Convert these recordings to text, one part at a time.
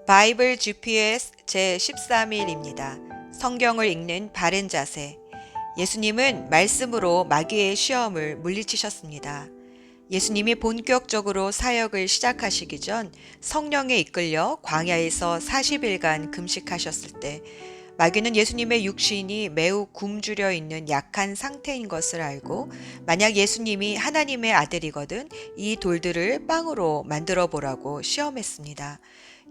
바이블 GPS 제13일입니다. 성경을 읽는 바른 자세. 예수님은 말씀으로 마귀의 시험을 물리치셨습니다. 예수님이 본격적으로 사역을 시작하시기 전 성령에 이끌려 광야에서 40일간 금식하셨을 때 마귀는 예수님의 육신이 매우 굶주려 있는 약한 상태인 것을 알고 만약 예수님이 하나님의 아들이거든 이 돌들을 빵으로 만들어 보라고 시험했습니다.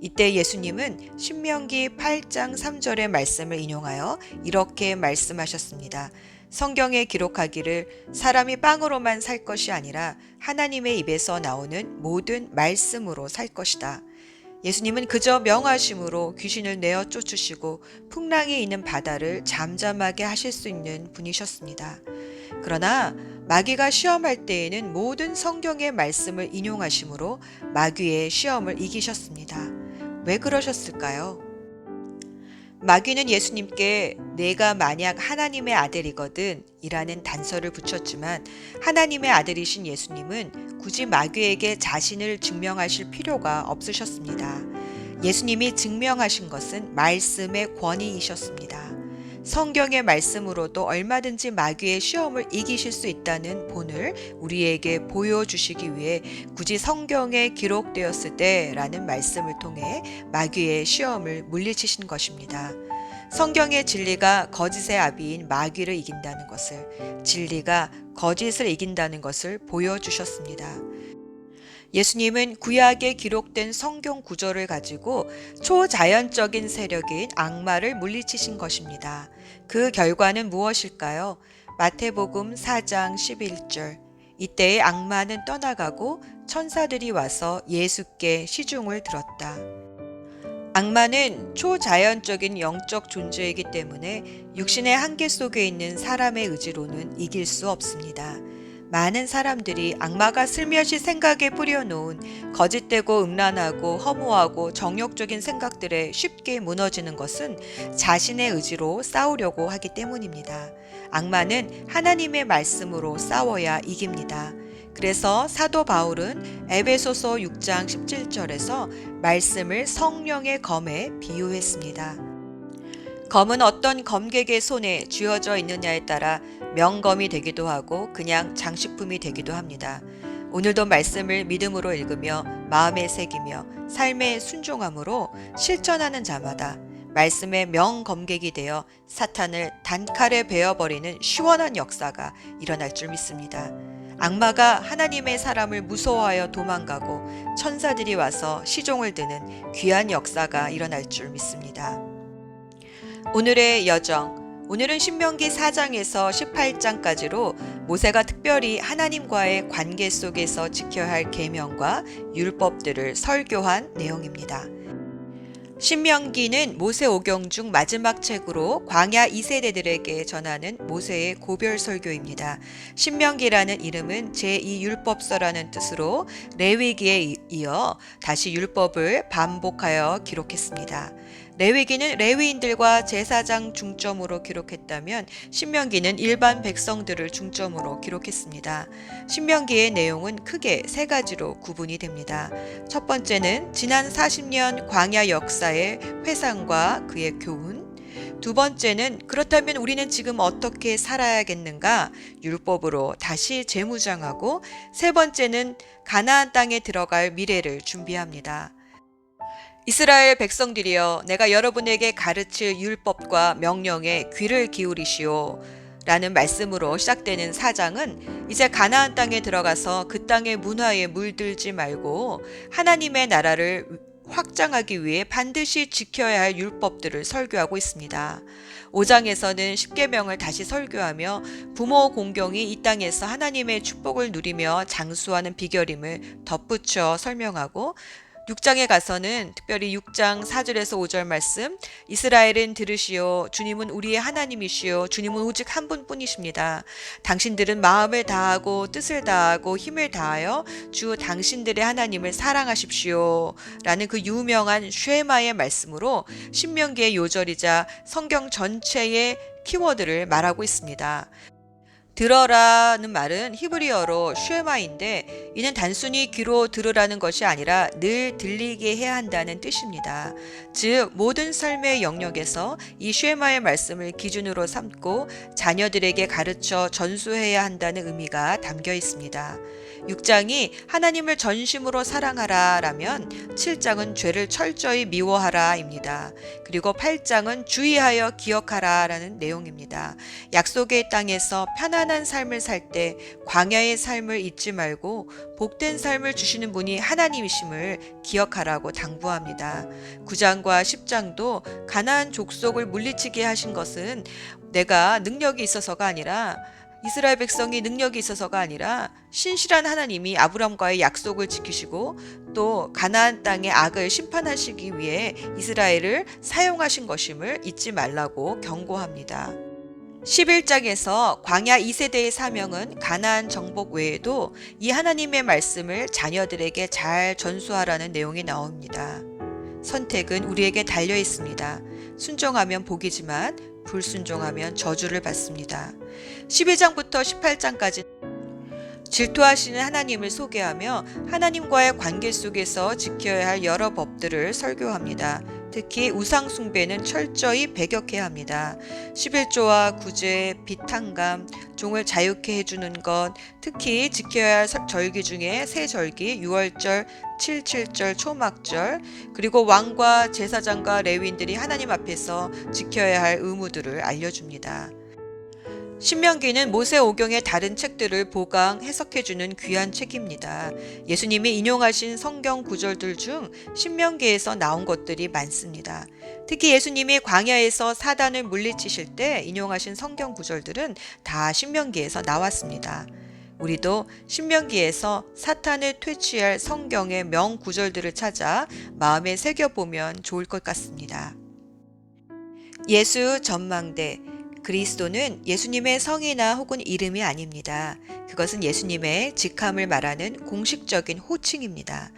이때 예수님은 신명기 8장 3절의 말씀을 인용하여 이렇게 말씀하셨습니다. 성경에 기록하기를 사람이 빵으로만 살 것이 아니라 하나님의 입에서 나오는 모든 말씀으로 살 것이다. 예수님은 그저 명하심으로 귀신을 내어 쫓으시고 풍랑이 있는 바다를 잠잠하게 하실 수 있는 분이셨습니다. 그러나 마귀가 시험할 때에는 모든 성경의 말씀을 인용하심으로 마귀의 시험을 이기셨습니다. 왜 그러셨을까요? 마귀는 예수님께 내가 만약 하나님의 아들이거든 이라는 단서를 붙였지만 하나님의 아들이신 예수님은 굳이 마귀에게 자신을 증명하실 필요가 없으셨습니다. 예수님이 증명하신 것은 말씀의 권위이셨습니다. 성경의 말씀으로도 얼마든지 마귀의 시험을 이기실 수 있다는 본을 우리에게 보여주시기 위해 굳이 성경에 기록되었을 때라는 말씀을 통해 마귀의 시험을 물리치신 것입니다. 성경의 진리가 거짓의 아비인 마귀를 이긴다는 것을, 진리가 거짓을 이긴다는 것을 보여주셨습니다. 예수님은 구약에 기록된 성경 구절을 가지고 초자연적인 세력인 악마를 물리치신 것입니다. 그 결과는 무엇일까요? 마태복음 4장 11절. 이때의 악마는 떠나가고 천사들이 와서 예수께 시중을 들었다. 악마는 초자연적인 영적 존재이기 때문에 육신의 한계 속에 있는 사람의 의지로는 이길 수 없습니다. 많은 사람들이 악마가 슬며시 생각에 뿌려놓은 거짓되고 음란하고 허무하고 정욕적인 생각들에 쉽게 무너지는 것은 자신의 의지로 싸우려고 하기 때문입니다. 악마는 하나님의 말씀으로 싸워야 이깁니다. 그래서 사도 바울은 에베소서 6장 17절에서 말씀을 성령의 검에 비유했습니다. 검은 어떤 검객의 손에 쥐어져 있느냐에 따라 명검이 되기도 하고 그냥 장식품이 되기도 합니다. 오늘도 말씀을 믿음으로 읽으며 마음에 새기며 삶의 순종함으로 실천하는 자마다 말씀의 명검객이 되어 사탄을 단칼에 베어버리는 시원한 역사가 일어날 줄 믿습니다. 악마가 하나님의 사람을 무서워하여 도망가고 천사들이 와서 시종을 드는 귀한 역사가 일어날 줄 믿습니다. 오늘의 여정. 오늘은 신명기 4장에서 18장까지로 모세가 특별히 하나님과의 관계 속에서 지켜야 할 계명과 율법들을 설교한 내용입니다. 신명기는 모세오경 중 마지막 책으로 광야 2세대들에게 전하는 모세의 고별 설교입니다. 신명기라는 이름은 제2율법서라는 뜻으로 레위기에 이어 다시 율법을 반복하여 기록했습니다. 레위기는 레위인들과 제사장 중점으로 기록했다면 신명기는 일반 백성들을 중점으로 기록했습니다. 신명기의 내용은 크게 세 가지로 구분이 됩니다. 첫 번째는 지난 40년 광야 역사의 회상과 그의 교훈. 두 번째는 그렇다면 우리는 지금 어떻게 살아야겠는가 율법으로 다시 재무장하고 세 번째는 가나안 땅에 들어갈 미래를 준비합니다. 이스라엘 백성들이여 내가 여러분에게 가르칠 율법과 명령에 귀를 기울이시오 라는 말씀으로 시작되는 4장은 이제 가나안 땅에 들어가서 그 땅의 문화에 물들지 말고 하나님의 나라를 확장하기 위해 반드시 지켜야 할 율법들을 설교하고 있습니다. 5장에서는 십계명을 다시 설교하며 부모 공경이 이 땅에서 하나님의 축복을 누리며 장수하는 비결임을 덧붙여 설명하고 6장에 가서는 특별히 6장 4절에서 5절 말씀 이스라엘은 들으시오 주님은 우리의 하나님이시오 주님은 오직 한 분뿐이십니다. 당신들은 마음을 다하고 뜻을 다하고 힘을 다하여 주 당신들의 하나님을 사랑하십시오 라는 그 유명한 쉐마의 말씀으로 신명기의 요절이자 성경 전체의 키워드를 말하고 있습니다. 들어라는 말은 히브리어로 쉐마인데 이는 단순히 귀로 들으라는 것이 아니라 늘 들리게 해야 한다는 뜻입니다. 즉 모든 삶의 영역에서 이 쉐마의 말씀을 기준으로 삼고 자녀들에게 가르쳐 전수해야 한다는 의미가 담겨 있습니다. 6장이 하나님을 전심으로 사랑하라 라면 7장은 죄를 철저히 미워하라 입니다. 그리고 8장은 주의하여 기억하라 라는 내용입니다. 약속의 땅에서 편안한 삶을 살 때 광야의 삶을 잊지 말고 복된 삶을 주시는 분이 하나님이심을 기억하라고 당부합니다. 9장과 10장도 가나안 족속을 물리치게 하신 것은 내가 능력이 있어서가 아니라 이스라엘 백성이 능력이 있어서가 아니라 신실한 하나님이 아브람과의 약속을 지키시고 또 가나안 땅의 악을 심판하시기 위해 이스라엘을 사용하신 것임을 잊지 말라고 경고합니다. 11장에서 광야 2세대의 사명은 가나안 정복 외에도 이 하나님의 말씀을 자녀들에게 잘 전수하라는 내용이 나옵니다. 선택은 우리에게 달려 있습니다. 순종하면 복이지만 불순종하면 저주를 받습니다. 12장부터 18장까지 질투하시는 하나님을 소개하며 하나님과의 관계 속에서 지켜야 할 여러 법들을 설교합니다. 특히 우상 숭배는 철저히 배격해야 합니다. 11조와 구제, 비탕감, 종을 자유케 해주는 것, 특히 지켜야 할 절기 중에 세 절기, 6월절, 7.7절 초막절, 그리고 왕과 제사장과 레위인들이 하나님 앞에서 지켜야 할 의무들을 알려줍니다. 신명기는 모세오경의 다른 책들을 보강, 해석해주는 귀한 책입니다. 예수님이 인용하신 성경 구절들 중 신명기에서 나온 것들이 많습니다. 특히 예수님이 광야에서 사단을 물리치실 때 인용하신 성경 구절들은 다 신명기에서 나왔습니다. 우리도 신명기에서 사탄을 퇴치할 성경의 명구절들을 찾아 마음에 새겨보면 좋을 것 같습니다. 예수 전망대. 그리스도는 예수님의 성이나 혹은 이름이 아닙니다. 그것은 예수님의 직함을 말하는 공식적인 호칭입니다.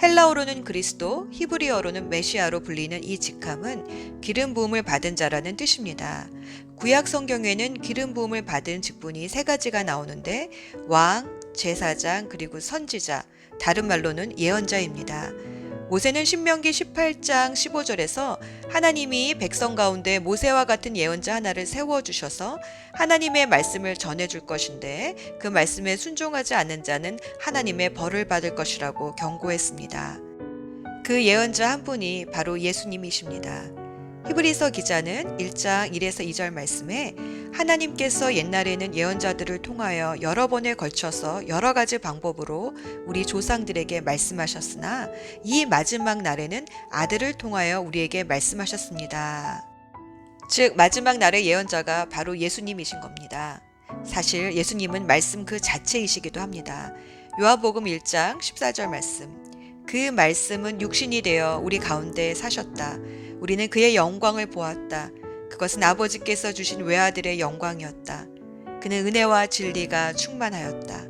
헬라어로는 그리스도, 히브리어로는 메시아로 불리는 이 직함은 기름 부음을 받은 자라는 뜻입니다. 구약 성경에는 기름 부음을 받은 직분이 세 가지가 나오는데 왕, 제사장, 그리고 선지자, 다른 말로는 예언자입니다. 모세는 신명기 18장 15절에서 하나님이 백성 가운데 모세와 같은 예언자 하나를 세워주셔서 하나님의 말씀을 전해줄 것인데 그 말씀에 순종하지 않는 자는 하나님의 벌을 받을 것이라고 경고했습니다. 그 예언자 한 분이 바로 예수님이십니다. 히브리서 기자는 1장 1에서 2절 말씀에 하나님께서 옛날에는 예언자들을 통하여 여러 번에 걸쳐서 여러 가지 방법으로 우리 조상들에게 말씀하셨으나 이 마지막 날에는 아들을 통하여 우리에게 말씀하셨습니다. 즉 마지막 날의 예언자가 바로 예수님이신 겁니다. 사실 예수님은 말씀 그 자체이시기도 합니다. 요한복음 1장 14절 말씀. 그 말씀은 육신이 되어 우리 가운데 사셨다. 우리는 그의 영광을 보았다. 그것은 아버지께서 주신 외아들의 영광이었다. 그는 은혜와 진리가 충만하였다.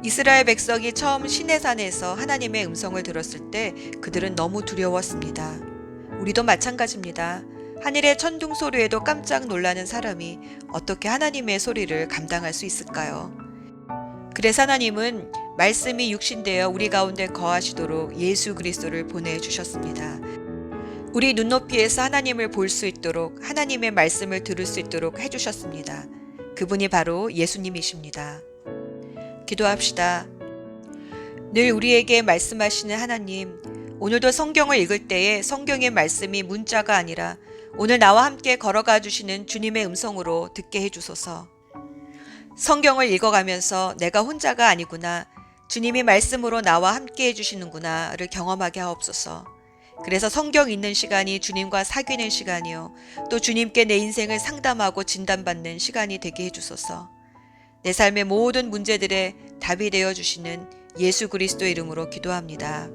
이스라엘 백성이 처음 시내산에서 하나님의 음성을 들었을 때 그들은 너무 두려웠습니다. 우리도 마찬가지입니다. 하늘의 천둥 소리에도 깜짝 놀라는 사람이 어떻게 하나님의 소리를 감당할 수 있을까요? 그래서 하나님은 말씀이 육신되어 우리 가운데 거하시도록 예수 그리스도를 보내주셨습니다. 우리 눈높이에서 하나님을 볼 수 있도록 하나님의 말씀을 들을 수 있도록 해주셨습니다. 그분이 바로 예수님이십니다. 기도합시다. 늘 우리에게 말씀하시는 하나님, 오늘도 성경을 읽을 때에 성경의 말씀이 문자가 아니라 오늘 나와 함께 걸어가 주시는 주님의 음성으로 듣게 해주소서. 성경을 읽어가면서 내가 혼자가 아니구나, 주님이 말씀으로 나와 함께 해주시는구나를 경험하게 하옵소서. 그래서 성경 읽는 시간이 주님과 사귀는 시간이요, 또 주님께 내 인생을 상담하고 진단받는 시간이 되게 해주소서. 내 삶의 모든 문제들의 답이 되어 주시는 예수 그리스도 이름으로 기도합니다.